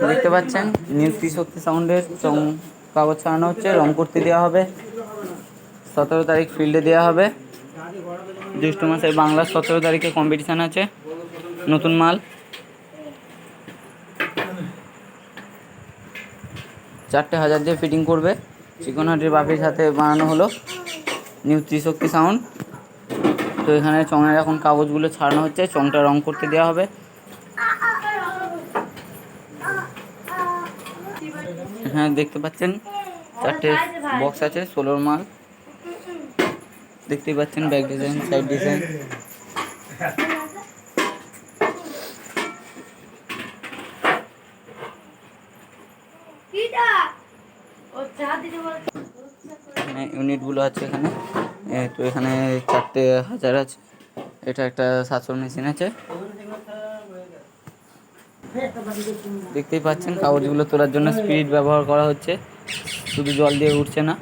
দেখতে পাচ্ছেন নিউ ত্রিশক্তি সাউন্ডের কাগজ ছাড়ানো হচ্ছে, রং করতে দেওয়া হবে। 17 তারিখ ফিল্ডে দেওয়া হবে। জ্যৈষ্ঠ মাসের বাংলার 17 তারিখে কম্পিটিশান আছে। নতুন মাল 4টে হাজার দিয়ে ফিটিং করবে। চিকনহাটির বাপির সাথে বানানো হলো নিউ ত্রিশক্তি সাউন্ড। তো এখানে চঙের এখন কাগজগুলো ছাড়ানো হচ্ছে, চংটা রং করতে দেওয়া হবে। এখানে দেখতে পাচ্ছেন 4টে বক্স আছে, 16 মাল। দেখতেই পাচ্ছেন ব্যাক ডিজাইন, সাইড ডিজাইন। এখানে ইউনিটগুলো আছে এখানে। তো এখানে 4টে হাজার আছে। এটা একটা 700 মেশিন আছে। দেখতেই পাচ্ছেন কাগজগুলো তোলার জন্য স্পিরিট ব্যবহার করা হচ্ছে, শুধু জল দিয়ে উঠছে না।